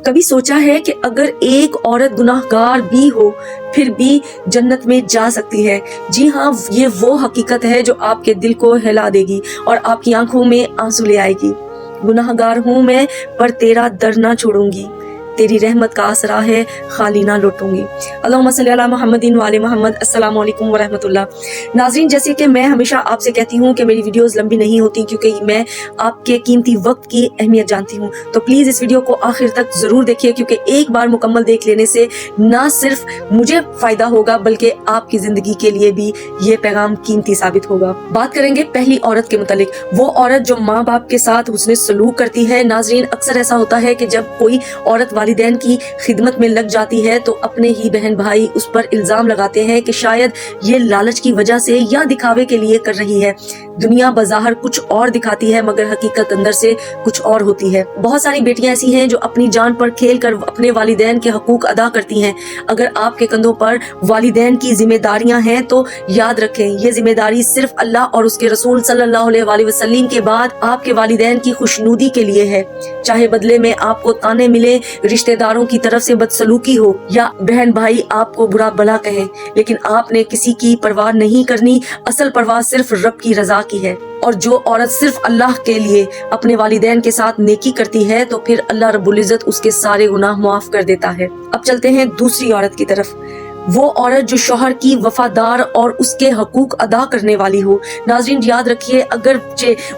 कभी सोचा है कि अगर एक औरत गुनाहगार भी हो फिर भी जन्नत में जा सकती है? जी हाँ, ये वो हकीकत है जो आपके दिल को हिला देगी और आपकी आंखों में आंसू ले आएगी। गुनाहगार हूँ मैं पर तेरा दर ना छोड़ूंगी, तेरी रहमत का आसरा है खाली ना लौटूंगी। अल्लाहुम्मा सल्ली अला मुहम्मदिन व आले मोहम्मद। अस्सलामु अलैकुम व रहमतुल्लाह। नाज़रीन, जैसे कि मैं हमेशा आपसे कहती हूँ कि मेरी वीडियोस लंबी नहीं होती क्योंकि मैं आपके कीमती वक्त की अहमियत जानती हूँ। तो प्लीज़ इस वीडियो को आखिर तक ज़रूर देखिए क्योंकि एक बार मुकम्मल देख लेने से ना सिर्फ मुझे फ़ायदा होगा बल्कि आपकी ज़िंदगी के लिए भी ये पैगाम कीमती साबित होगा। बात करेंगे पहली औरत के मुतालिक, वो औरत जो माँ बाप के साथ हुस्न सलूक करती है। नाज़रीन, अक्सर ऐसा होता है कि जब कोई औरत वालिदैन की खिदमत में लग जाती है तो अपने ही बहन भाई उस पर इल्जाम लगाते हैं कि शायद ये लालच की वजह से या दिखावे के लिए कर रही है। दुनिया बाज़ाहिर कुछ और दिखाती है मगर हकीकत अंदर से कुछ और होती है। बहुत सारी बेटियां ऐसी हैं जो अपनी जान पर खेल कर अपने वालिदैन के हकूक अदा करती हैं। अगर आपके कंधों पर वालिदैन की जिम्मेदारियां हैं तो याद रखें, ये जिम्मेदारी सिर्फ अल्लाह और उसके रसूल सल्लल्लाहु अलैहि वसल्लम के बाद आपके वालिदैन की खुशनुदी के लिए है। चाहे बदले में आपको ताने मिले, रिश्तेदारों की तरफ से बदसलूकी हो या बहन भाई आपको बुरा भला कहें, लेकिन आपने किसी की परवाह नहीं करनी। असल परवाह सिर्फ रब की रजा की है। और जो औरत सिर्फ अल्लाह के लिए अपने वालिदैन के साथ नेकी करती है तो फिर अल्लाह रब्बुल इज्जत उसके सारे गुनाह माफ कर देता है। अब चलते हैं दूसरी औरत की तरफ। वो औरत जो शौहर की वफादार और उसके हकूक अदा करने वाली हो। नाज़रीन, याद रखिए, अगर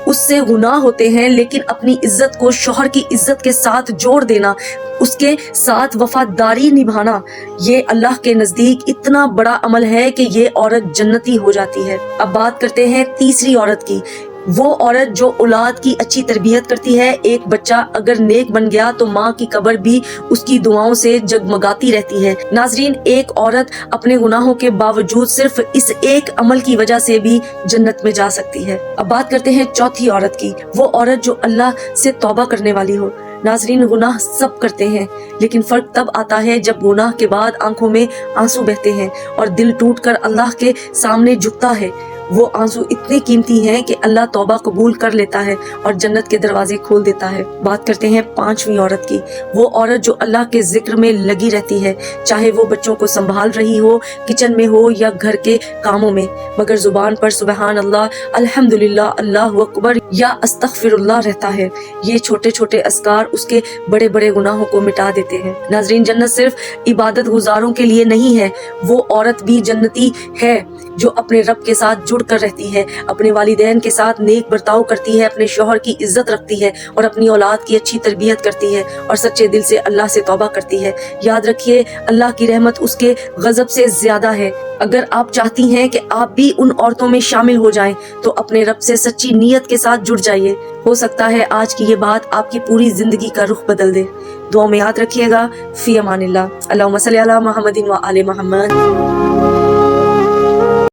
उससे गुनाह होते हैं लेकिन अपनी इज्जत को शौहर की इज्जत के साथ जोड़ देना, उसके साथ वफादारी निभाना, ये अल्लाह के नजदीक इतना बड़ा अमल है कि ये औरत जन्नती हो जाती है। अब बात करते हैं तीसरी औरत की। वो औरत जो औलाद की अच्छी तरबियत करती है। एक बच्चा अगर नेक बन गया तो माँ की कब्र भी उसकी दुआओं से जगमगाती रहती है। नाजरीन, एक औरत अपने गुनाहों के बावजूद सिर्फ इस एक अमल की वजह से भी जन्नत में जा सकती है। अब बात करते हैं चौथी औरत की। वो औरत जो अल्लाह से तौबा करने वाली हो। नाजरीन, गुनाह सब करते हैं लेकिन फर्क तब आता है जब गुनाह के बाद आंखों में आंसू बहते हैं और दिल टूटकर अल्लाह के सामने झुकता है। वो आंसू इतने कीमती हैं कि अल्लाह तौबा कबूल कर लेता है और जन्नत के दरवाजे खोल देता है। बात करते हैं पांचवी औरत की। वो औरत जो अल्लाह के जिक्र में लगी रहती है, चाहे वो बच्चों को संभाल रही हो, किचन में हो या घर के कामों में, मगर जुबान पर सुबहान अल्लाह, अल्हम्दुलिल्लाह, अल्लाहु अकबर या अस्तगफिरुल्लाह रहता है। ये छोटे छोटे अस्कार उसके बड़े बड़े गुनाहों को मिटा देते हैं। नाजरीन, जन्नत सिर्फ इबादत गुजारों के लिए नहीं है। वो औरत भी जन्नती है जो अपने रब के साथ जुड़ कर रहती है, अपने वालिदैन के साथ नेक बर्ताव करती है, अपने शौहर की इज्जत रखती है और अपनी औलाद की अच्छी तरबियत करती है और सच्चे दिल से अल्लाह से तौबा करती है। याद रखिए, अल्लाह की रहमत उसके गजब से ज्यादा है। अगर आप चाहती हैं कि आप भी उन औरतों में शामिल हो जाएं तो अपने रब से सच्ची नीयत के साथ जुड़ जाइए। हो सकता है आज की ये बात आपकी पूरी जिंदगी का रुख बदल दे। दुआ में याद रखिएगा। फी अमानिल्लाह। अल्लाहुम्मा सल्ली अला मुहम्मदिन व आले मोहम्मद।